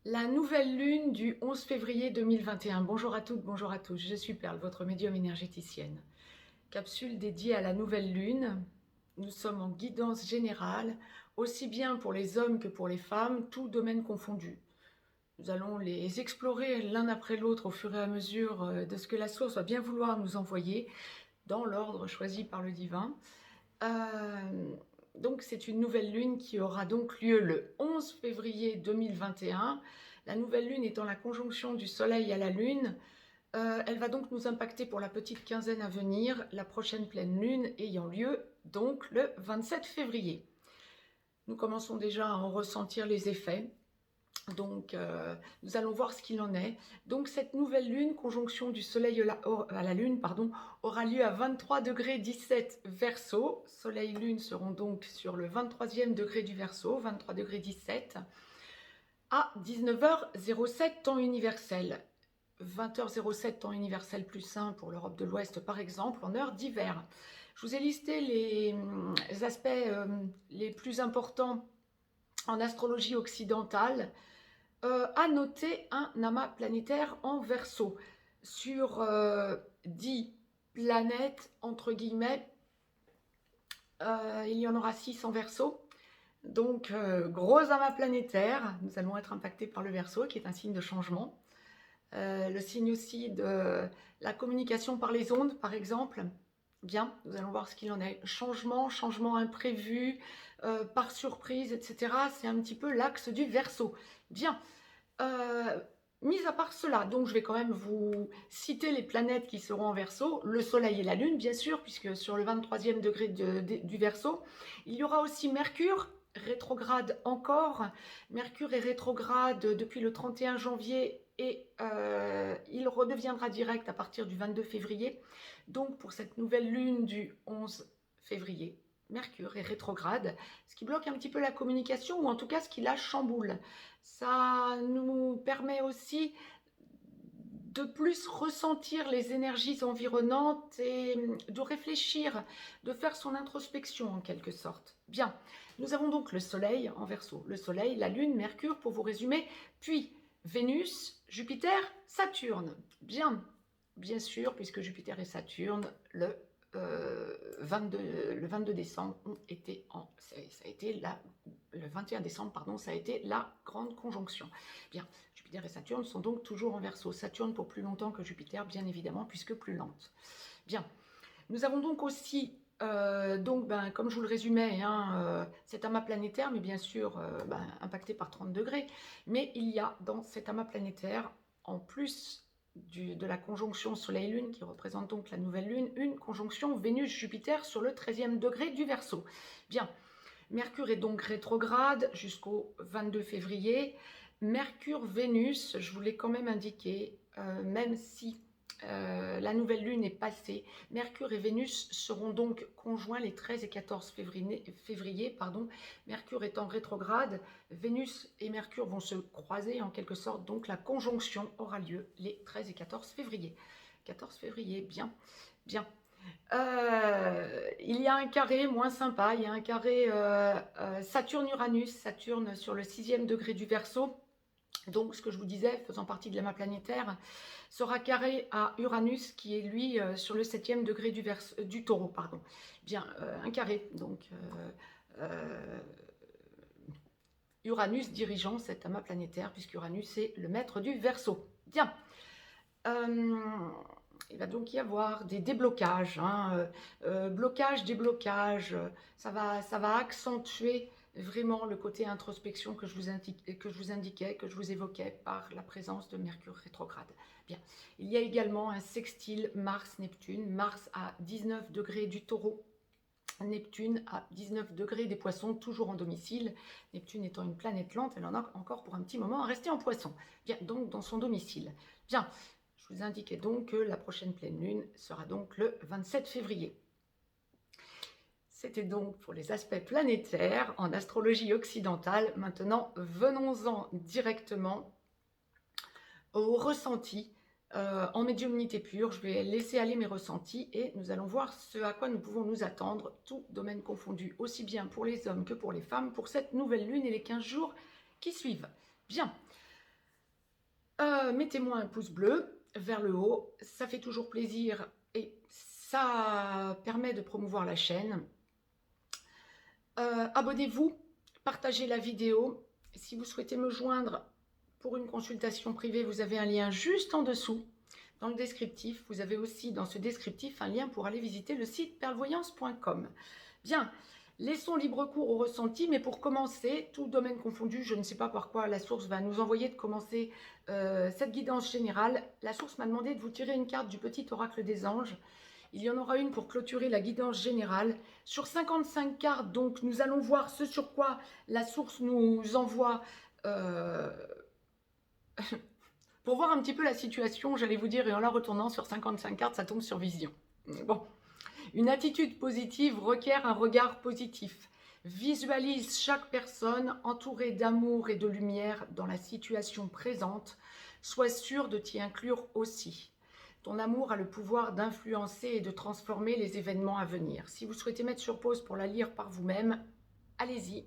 La nouvelle lune du 11 février 2021. Bonjour à toutes, bonjour à tous. Je suis Perle, votre médium énergéticienne. Capsule dédiée à la nouvelle lune. Nous sommes en guidance générale, aussi bien pour les hommes que pour les femmes, tout domaine confondu. Nous allons les explorer l'un après l'autre au fur et à mesure de ce que la source va bien vouloir nous envoyer, dans l'ordre choisi par le divin. Donc c'est une nouvelle lune qui aura donc lieu le 11 février 2021. La nouvelle lune étant la conjonction du soleil à la lune, elle va donc nous impacter pour la petite quinzaine à venir, la prochaine pleine lune ayant lieu donc le 27 février. Nous commençons déjà à en ressentir les effets. Donc, nous allons voir ce qu'il en est. Donc, cette nouvelle lune, conjonction du soleil à la lune, aura lieu à 23 degrés 17 Verseau. Soleil et lune seront donc sur le 23e degré du Verseau, 23 degrés 17, à 19h07 temps universel. 20h07 temps universel plus 1 pour l'Europe de l'Ouest, par exemple, en heure d'hiver. Je vous ai listé les aspects les plus importants en astrologie occidentale. À noter un amas planétaire en Verseau. Sur 10 planètes, entre guillemets, il y en aura 6 en Verseau. Donc, gros amas planétaire. Nous allons être impactés par le Verseau, qui est un signe de changement. Le signe aussi de la communication par les ondes, par exemple. Bien, nous allons voir ce qu'il en est. Changement imprévu, par surprise, etc. C'est un petit peu l'axe du Verseau. Bien. Mis à part cela, donc je vais quand même vous citer les planètes qui seront en Verseau, le Soleil et la Lune, bien sûr, puisque sur le 23e degré du Verseau, il y aura aussi Mercure, rétrograde encore. Mercure est rétrograde depuis le 31 janvier et il redeviendra direct à partir du 22 février. Donc pour cette nouvelle lune du 11 février, Mercure est rétrograde, ce qui bloque un petit peu la communication, ou en tout cas ce qui la chamboule. Ça nous permet aussi de plus ressentir les énergies environnantes et de réfléchir, de faire son introspection en quelque sorte. Bien, nous avons donc le Soleil en Verseau, le Soleil, la Lune, Mercure pour vous résumer, puis Vénus, Jupiter, Saturne. Bien sûr, puisque Jupiter et Saturne, le 22 décembre, le 21 décembre, pardon, ça a été la grande conjonction. Bien, Jupiter et Saturne sont donc toujours en Verseau. Saturne pour plus longtemps que Jupiter, bien évidemment, puisque plus lente. Bien, nous avons donc aussi, comme je vous le résumais, cet amas planétaire, mais bien sûr impacté par 30 degrés. Mais il y a dans cet amas planétaire, en plus de la conjonction Soleil-Lune, qui représente donc la nouvelle Lune, une conjonction Vénus-Jupiter sur le 13e degré du Verseau. Bien, Mercure est donc rétrograde jusqu'au 22 février. Mercure-Vénus, je vous l'ai quand même indiqué, même si la nouvelle lune est passée, Mercure et Vénus seront donc conjoints les 13 et 14 février. Mercure étant rétrograde, Vénus et Mercure vont se croiser en quelque sorte, donc la conjonction aura lieu les 13 et 14 février. 14 février, bien. Il y a un carré moins sympa, il y a un carré Saturne-Uranus, Saturne sur le 6e degré du Verseau. Donc, ce que je vous disais, faisant partie de l'amas planétaire, sera carré à Uranus, qui est lui sur le 7e degré du Taureau. Bien, un carré, donc Uranus dirigeant cet amas planétaire, puisqu'Uranus est le maître du Verseau. Bien. Il va donc y avoir des déblocages, blocage, déblocage, ça va accentuer vraiment le côté introspection que je vous indiquais, que je vous évoquais par la présence de Mercure rétrograde. Bien. Il y a également un sextile Mars-Neptune, Mars à 19 degrés du Taureau, Neptune à 19 degrés des Poissons, toujours en domicile. Neptune étant une planète lente, elle en a encore pour un petit moment à rester en Poisson. Bien, donc dans son domicile. Bien, je vous indiquais donc que la prochaine pleine lune sera donc le 27 février. C'était donc pour les aspects planétaires en astrologie occidentale. Maintenant, venons-en directement au ressenti. En médiumnité pure, je vais laisser aller mes ressentis et nous allons voir ce à quoi nous pouvons nous attendre, tout domaine confondu, aussi bien pour les hommes que pour les femmes, pour cette nouvelle lune et les 15 jours qui suivent. Bien, Mettez-moi un pouce bleu vers le haut, ça fait toujours plaisir et ça permet de promouvoir la chaîne. Abonnez-vous, partagez la vidéo. Si vous souhaitez me joindre pour une consultation privée, vous avez un lien juste en dessous dans le descriptif. Vous avez aussi dans ce descriptif un lien pour aller visiter le site perlevoyance.com. Bien, laissons libre cours au ressenti, mais pour commencer, tout domaine confondu, je ne sais pas par quoi la source va nous envoyer de commencer cette guidance générale. La source m'a demandé de vous tirer une carte du petit oracle des anges. Il y en aura une pour clôturer la guidance générale. Sur 55 cartes, donc, nous allons voir ce sur quoi la source nous envoie pour voir un petit peu la situation, j'allais vous dire, et en la retournant sur 55 cartes, ça tombe sur vision. Bon. Une attitude positive requiert un regard positif. Visualise chaque personne entourée d'amour et de lumière dans la situation présente. Sois sûr de t'y inclure aussi. Ton amour a le pouvoir d'influencer et de transformer les événements à venir. Si vous souhaitez mettre sur pause pour la lire par vous-même, allez-y.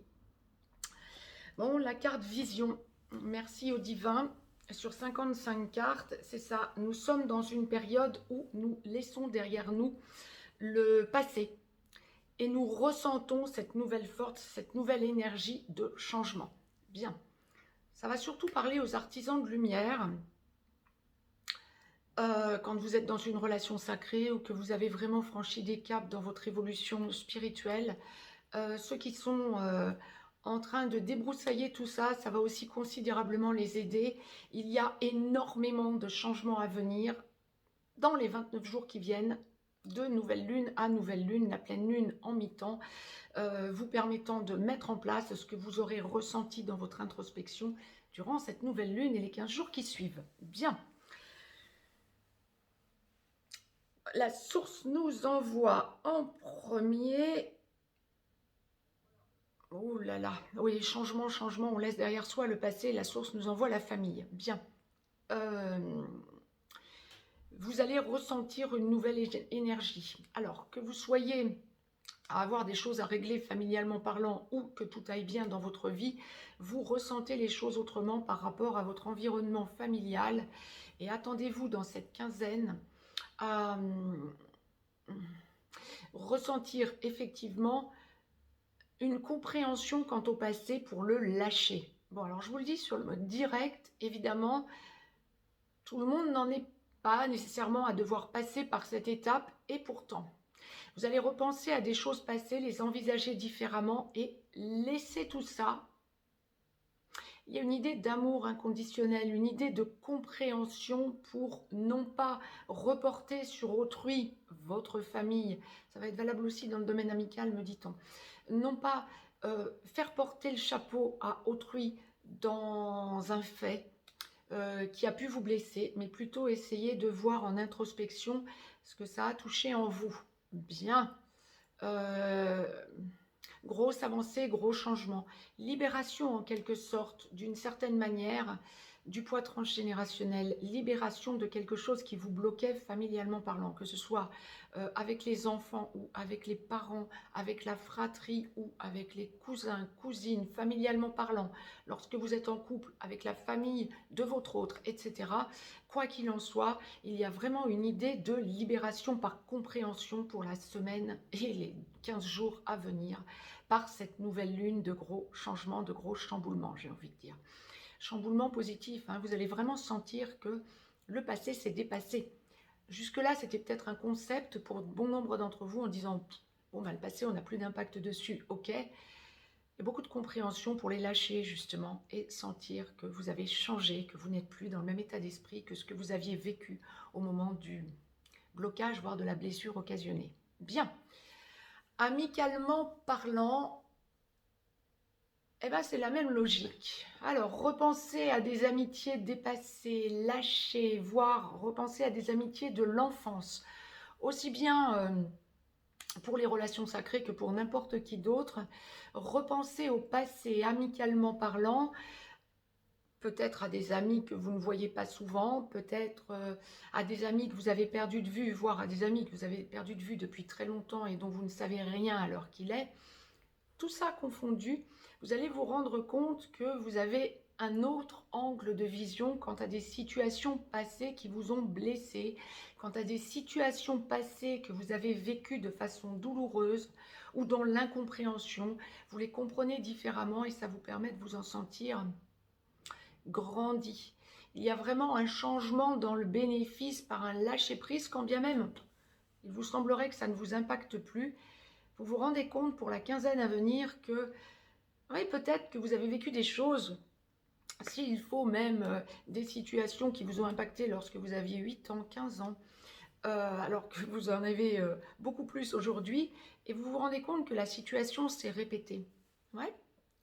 Bon, la carte vision. Merci au divin. Sur 55 cartes, c'est ça. Nous sommes dans une période où nous laissons derrière nous le passé. Et nous ressentons cette nouvelle force, cette nouvelle énergie de changement. Bien. Ça va surtout parler aux artisans de lumière. Quand vous êtes dans une relation sacrée ou que vous avez vraiment franchi des caps dans votre évolution spirituelle, ceux qui sont en train de débroussailler tout ça, ça va aussi considérablement les aider. Il y a énormément de changements à venir dans les 29 jours qui viennent, de nouvelle lune à nouvelle lune, la pleine lune en mi-temps, vous permettant de mettre en place ce que vous aurez ressenti dans votre introspection durant cette nouvelle lune et les 15 jours qui suivent. Bien. La source nous envoie en premier... Oh là là, oui, changement, changement, on laisse derrière soi le passé, la source nous envoie la famille. Bien. Vous allez ressentir une nouvelle énergie. Alors, que vous soyez à avoir des choses à régler familialement parlant ou que tout aille bien dans votre vie, vous ressentez les choses autrement par rapport à votre environnement familial. Et attendez-vous dans cette quinzaine à ressentir effectivement une compréhension quant au passé pour le lâcher. Bon, alors je vous le dis sur le mode direct, évidemment, tout le monde n'en est pas nécessairement à devoir passer par cette étape, et pourtant, vous allez repenser à des choses passées, les envisager différemment et laisser tout ça. Il y a une idée d'amour inconditionnel, une idée de compréhension pour non pas reporter sur autrui, votre famille, ça va être valable aussi dans le domaine amical, me dit-on, non pas faire porter le chapeau à autrui dans un fait qui a pu vous blesser, mais plutôt essayer de voir en introspection ce que ça a touché en vous. Bien. Grosse avancée, gros changement. Libération en quelque sorte, d'une certaine manière, du poids transgénérationnel. Libération de quelque chose qui vous bloquait familialement parlant, que ce soit avec les enfants ou avec les parents, avec la fratrie ou avec les cousins, cousines, familialement parlant, lorsque vous êtes en couple avec la famille de votre autre, etc. Quoi qu'il en soit, il y a vraiment une idée de libération par compréhension pour la semaine et les 15 jours à venir par cette nouvelle lune de gros changements, de gros chamboulements, j'ai envie de dire. Chamboulement positif, hein, vous allez vraiment sentir que le passé s'est dépassé. Jusque-là, c'était peut-être un concept pour bon nombre d'entre vous en disant « bon, bah, le passé, on n'a plus d'impact dessus, ok ». Il y a beaucoup de compréhension pour les lâcher justement et sentir que vous avez changé, que vous n'êtes plus dans le même état d'esprit que ce que vous aviez vécu au moment du blocage, voire de la blessure occasionnée. Bien. Amicalement parlant, eh ben, c'est la même logique. Alors, repensez à des amitiés dépassées, lâchées, voire repensez à des amitiés de l'enfance. Aussi bien pour les relations sacrées que pour n'importe qui d'autre. Repensez au passé, amicalement parlant, peut-être à des amis que vous ne voyez pas souvent, peut-être à des amis que vous avez perdu de vue, voire à des amis que vous avez perdu de vue depuis très longtemps et dont vous ne savez rien à l'heure qu'il est. Tout ça confondu, vous allez vous rendre compte que vous avez un autre angle de vision quant à des situations passées qui vous ont blessé, quant à des situations passées que vous avez vécues de façon douloureuse ou dans l'incompréhension. Vous les comprenez différemment et ça vous permet de vous en sentir grandi. Il y a vraiment un changement dans le bénéfice par un lâcher-prise, quand bien même il vous semblerait que ça ne vous impacte plus. Vous vous rendez compte pour la quinzaine à venir que, oui, peut-être que vous avez vécu des choses, s'il faut même des situations qui vous ont impacté lorsque vous aviez 8 ans, 15 ans, alors que vous en avez beaucoup plus aujourd'hui, et vous vous rendez compte que la situation s'est répétée. Ouais,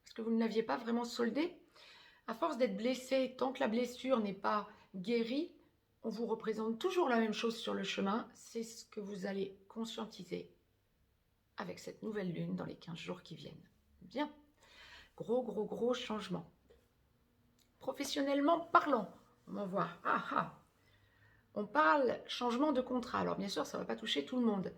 parce que vous ne l'aviez pas vraiment soldée. À force d'être blessé, tant que la blessure n'est pas guérie, on vous représente toujours la même chose sur le chemin. C'est ce que vous allez conscientiser avec cette nouvelle lune dans les 15 jours qui viennent. Bien, gros changement. Professionnellement parlant, on va voir. On parle changement de contrat. Alors bien sûr, ça ne va pas toucher tout le monde.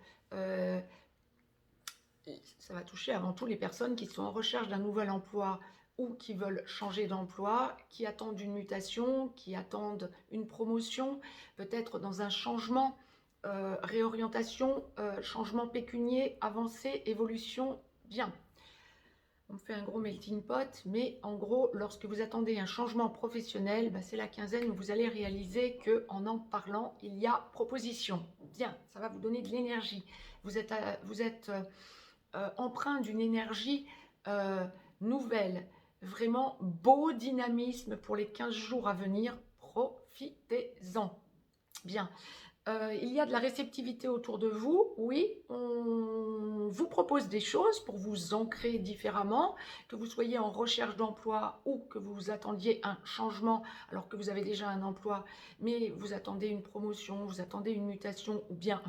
Ça va toucher avant tout les personnes qui sont en recherche d'un nouvel emploi ou qui veulent changer d'emploi, qui attendent une mutation, qui attendent une promotion, peut-être dans un changement, réorientation, changement pécunier, avancée, évolution, bien. On fait un gros melting pot, mais en gros, lorsque vous attendez un changement professionnel, c'est la quinzaine où vous allez réaliser qu'en parlant, il y a proposition. Bien, ça va vous donner de l'énergie. Vous êtes empreint d'une énergie nouvelle, vraiment beau dynamisme pour les 15 jours à venir, profitez-en. Bien, il y a de la réceptivité autour de vous, oui, on vous propose des choses pour vous ancrer différemment, que vous soyez en recherche d'emploi ou que vous attendiez un changement alors que vous avez déjà un emploi, mais vous attendez une promotion, vous attendez une mutation ou bien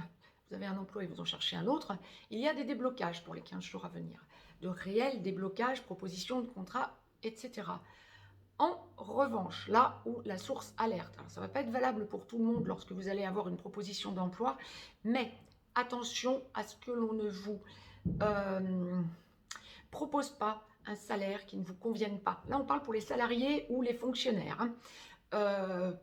vous avez un emploi et vous en cherchez un autre, il y a des déblocages pour les 15 jours à venir, de réels déblocages, propositions de contrats, etc. En revanche, là où la source alerte, alors ça ne va pas être valable pour tout le monde lorsque vous allez avoir une proposition d'emploi, mais attention à ce que l'on ne vous propose pas un salaire qui ne vous convienne pas. Là, on parle pour les salariés ou les fonctionnaires,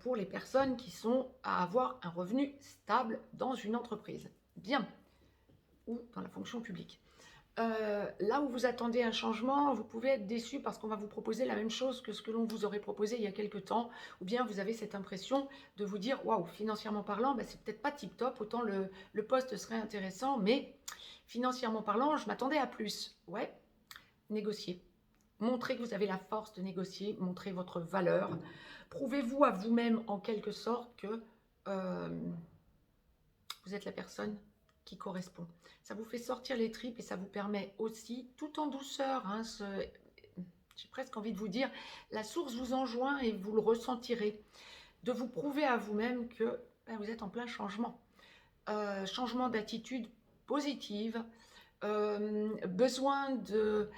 pour les personnes qui sont à avoir un revenu stable dans une entreprise, bien, ou dans la fonction publique. Là où vous attendez un changement, vous pouvez être déçu parce qu'on va vous proposer la même chose que ce que l'on vous aurait proposé il y a quelque temps, ou bien vous avez cette impression de vous dire waouh, financièrement parlant, c'est peut-être pas tip top, autant le poste serait intéressant, mais financièrement parlant, je m'attendais à plus. Ouais, négociez. Montrez que vous avez la force de négocier, montrez votre valeur. Prouvez-vous à vous-même en quelque sorte que vous êtes la personne qui correspond. Ça vous fait sortir les tripes et ça vous permet aussi, tout en douceur, j'ai presque envie de vous dire, la source vous enjoint et vous le ressentirez, de vous prouver à vous-même que vous êtes en plein changement. Changement d'attitude positive, besoin de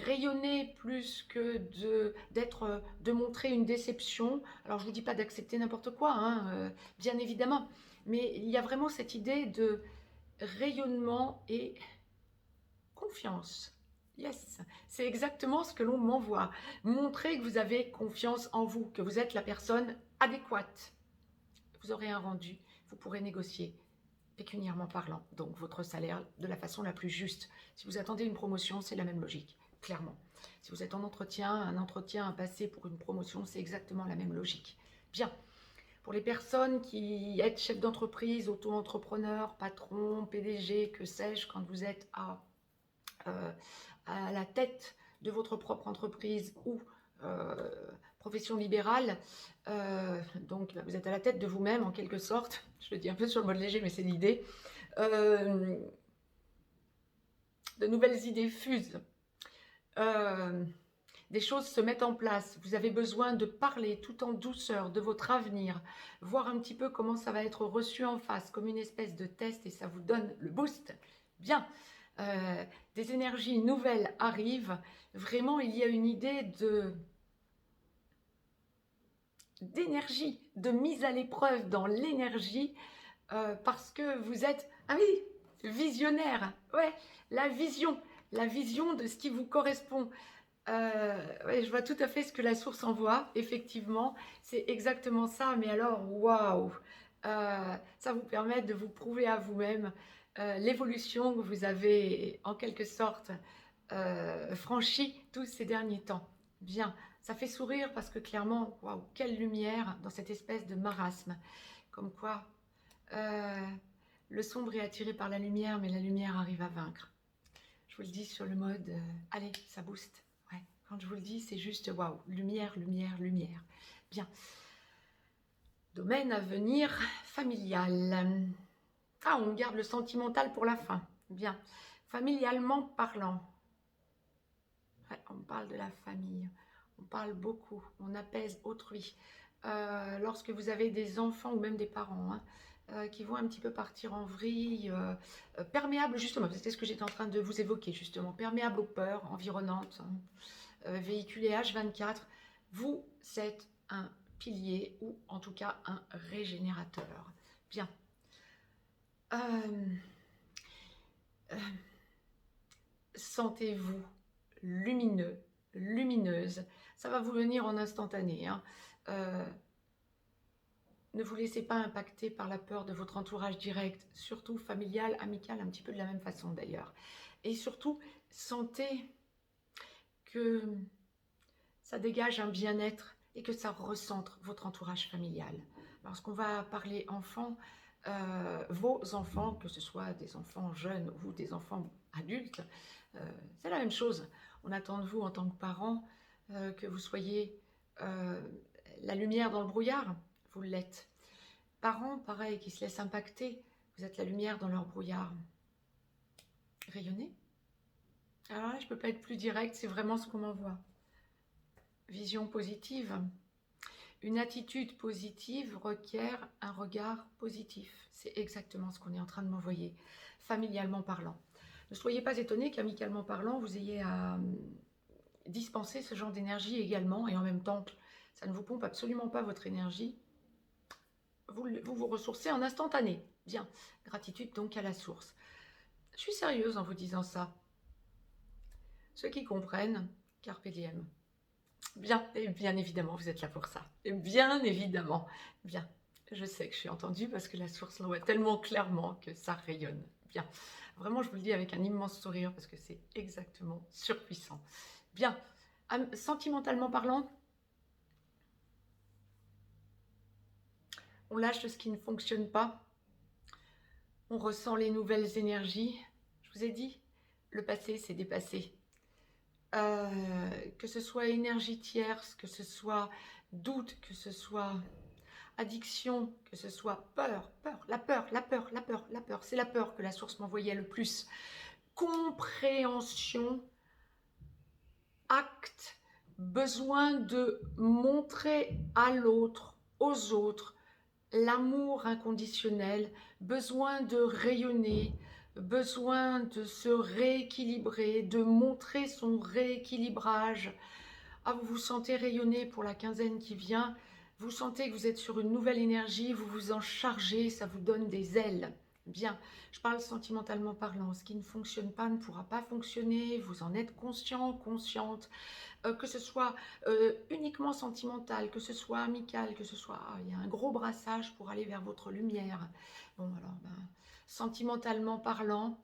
rayonner plus que de montrer une déception. Alors je ne vous dis pas d'accepter n'importe quoi, bien évidemment, mais il y a vraiment cette idée de rayonnement et confiance. Yes, c'est exactement ce que l'on m'envoie. Montrez que vous avez confiance en vous, que vous êtes la personne adéquate. Vous aurez un rendu, vous pourrez négocier pécuniairement parlant, donc votre salaire de la façon la plus juste. Si vous attendez une promotion, c'est la même logique, clairement. Si vous êtes en entretien, un entretien à passer pour une promotion, c'est exactement la même logique. Bien, pour les personnes qui êtes chef d'entreprise, auto-entrepreneur, patron, PDG, que sais-je, quand vous êtes à la tête de votre propre entreprise ou profession libérale, donc vous êtes à la tête de vous-même en quelque sorte, je le dis un peu sur le mode léger mais c'est l'idée, de nouvelles idées fusent, des choses se mettent en place, vous avez besoin de parler tout en douceur de votre avenir, voir un petit peu comment ça va être reçu en face, comme une espèce de test et ça vous donne le boost. Bien, des énergies nouvelles arrivent, vraiment il y a une idée d'énergie, de mise à l'épreuve dans l'énergie, parce que vous êtes, visionnaire, ouais, la vision de ce qui vous correspond. Ouais, je vois tout à fait ce que la source envoie, effectivement, c'est exactement ça, mais alors, waouh! Ça vous permet de vous prouver à vous-même l'évolution que vous avez, en quelque sorte, franchie tous ces derniers temps. Bien, ça fait sourire parce que clairement, waouh, quelle lumière dans cette espèce de marasme. Comme quoi, euh, le sombre est attiré par la lumière, mais la lumière arrive à vaincre. Je vous le dis sur le mode, allez, ça booste. Ouais. Quand je vous le dis, c'est juste waouh, lumière, lumière, lumière. Bien. Domaine à venir, familial. Ah, on garde le sentimental pour la fin. Bien. Familialement parlant. Ouais, on parle de la famille. On parle beaucoup. On apaise autrui. Lorsque vous avez des enfants ou même des parents, hein, qui vont un petit peu partir en vrille, perméable justement, c'était ce que j'étais en train de vous évoquer justement, perméable aux peurs environnantes, hein, véhiculé H24, vous êtes un pilier ou en tout cas un régénérateur. Bien. Sentez-vous lumineux, lumineuse. Ça va vous venir en instantané. Hein. Ne vous laissez pas impacter par la peur de votre entourage direct, surtout familial, amical, un petit peu de la même façon d'ailleurs. Et surtout, sentez que ça dégage un bien-être et que ça recentre votre entourage familial. Lorsqu'on va parler enfants, vos enfants, que ce soit des enfants jeunes ou des enfants adultes, c'est la même chose. On attend de vous en tant que parents que vous soyez la lumière dans le brouillard, vous l'êtes. Parents, pareil, qui se laissent impacter, vous êtes la lumière dans leur brouillard. Rayonnez. Alors là, je ne peux pas être plus direct, c'est vraiment ce qu'on m'envoie. Vision positive. Une attitude positive requiert un regard positif. C'est exactement ce qu'on est en train de m'envoyer, familialement parlant. Ne soyez pas étonnés qu'amicalement parlant, vous ayez à dispenser ce genre d'énergie également, et en même temps, ça ne vous pompe absolument pas votre énergie. Vous vous ressourcez en instantané. Bien, gratitude donc à la source. Je suis sérieuse en vous disant ça. Ceux qui comprennent, carpe diem. Bien, et bien évidemment, vous êtes là pour ça. Et bien évidemment. Bien, je sais que je suis entendue parce que la source l'envoie tellement clairement que ça rayonne. Bien, vraiment, je vous le dis avec un immense sourire parce que c'est exactement surpuissant. Bien, sentimentalement parlant, on lâche ce qui ne fonctionne pas. On ressent les nouvelles énergies. Je vous ai dit, le passé, c'est dépassé. Que ce soit énergie tierce, que ce soit doute, que ce soit addiction, que ce soit peur, la peur, la peur, la peur, la peur. C'est la peur que la source m'envoyait le plus. Compréhension, acte, besoin de montrer à l'autre, aux autres, l'amour inconditionnel, besoin de rayonner, besoin de se rééquilibrer, de montrer son rééquilibrage. Ah, vous vous sentez rayonner pour la quinzaine qui vient, vous sentez que vous êtes sur une nouvelle énergie, vous vous en chargez, ça vous donne des ailes. Bien, je parle sentimentalement parlant, ce qui ne fonctionne pas ne pourra pas fonctionner, vous en êtes conscient, consciente, que ce soit uniquement sentimental, que ce soit amical, que ce soit... il y a un gros brassage pour aller vers votre lumière. Bon, alors, sentimentalement parlant,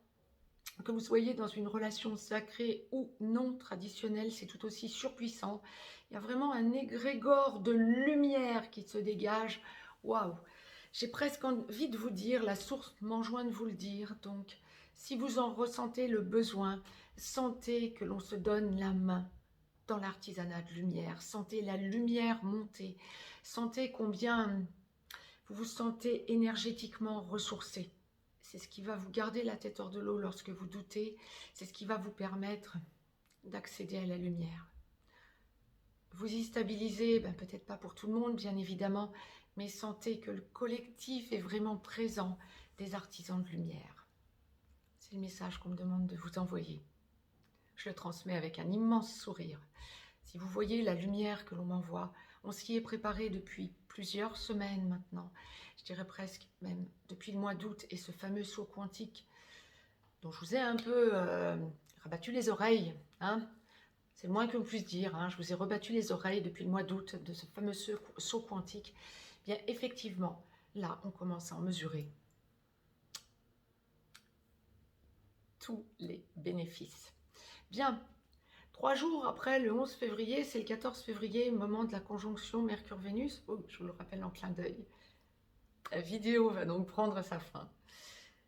que vous soyez dans une relation sacrée ou non traditionnelle, c'est tout aussi surpuissant. Il y a vraiment un égrégore de lumière qui se dégage. Waouh! J'ai presque envie de vous dire, la source m'enjoint de vous le dire. Donc, si vous en ressentez le besoin, sentez que l'on se donne la main dans l'artisanat de lumière. Sentez la lumière monter. Sentez combien vous vous sentez énergétiquement ressourcé. C'est ce qui va vous garder la tête hors de l'eau lorsque vous doutez. C'est ce qui va vous permettre d'accéder à la lumière. Vous y stabilisez, peut-être pas pour tout le monde, bien évidemment, mais sentez que le collectif est vraiment présent des artisans de lumière. C'est le message qu'on me demande de vous envoyer. Je le transmets avec un immense sourire. Si vous voyez la lumière que l'on m'envoie, on s'y est préparé depuis plusieurs semaines maintenant, je dirais presque même depuis le mois d'août, et ce fameux saut quantique dont je vous ai un peu rabattu les oreilles, hein, C'est le moins que l'on puisse dire, hein. Je vous ai rebattu les oreilles depuis le mois d'août de ce fameux saut quantique. Bien, effectivement, là, on commence à en mesurer tous les bénéfices. Bien, 3 jours après le 11 février, c'est le 14 février, moment de la conjonction Mercure-Vénus. Oh, je vous le rappelle en clin d'œil. La vidéo va donc prendre sa fin.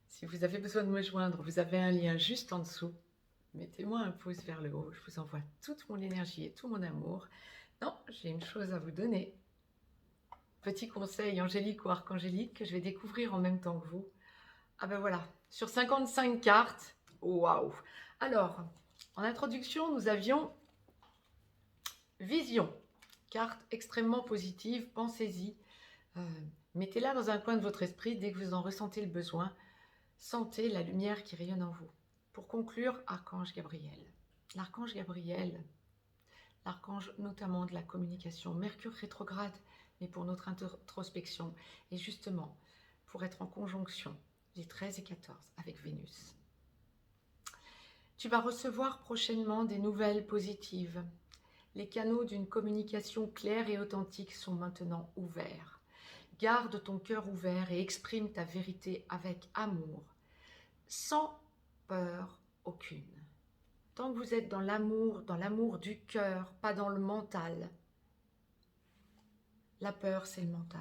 Si vous avez besoin de me joindre, vous avez un lien juste en dessous. Mettez-moi un pouce vers le haut, je vous envoie toute mon énergie et tout mon amour. Non, j'ai une chose à vous donner. Petit conseil angélique ou archangélique que je vais découvrir en même temps que vous. Ah ben voilà, sur 55 cartes, waouh! Alors, en introduction, nous avions Vision, carte extrêmement positive, pensez-y. Mettez-la dans un coin de votre esprit dès que vous en ressentez le besoin. Sentez la lumière qui rayonne en vous. Pour conclure, Archange Gabriel. L'archange Gabriel, l'archange notamment de la communication, Mercure rétrograde, mais pour notre introspection, et justement pour être en conjonction les 13 et 14 avec Vénus. Tu vas recevoir prochainement des nouvelles positives. Les canaux d'une communication claire et authentique sont maintenant ouverts. Garde ton cœur ouvert et exprime ta vérité avec amour, sans peur aucune. Tant que vous êtes dans l'amour du cœur, pas dans le mental. La peur, c'est le mental.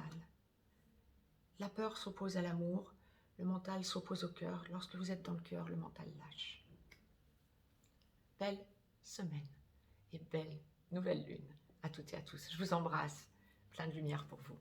La peur s'oppose à l'amour, le mental s'oppose au cœur. Lorsque vous êtes dans le cœur, le mental lâche. Belle semaine et belle nouvelle lune à toutes et à tous. Je vous embrasse, plein de lumière pour vous.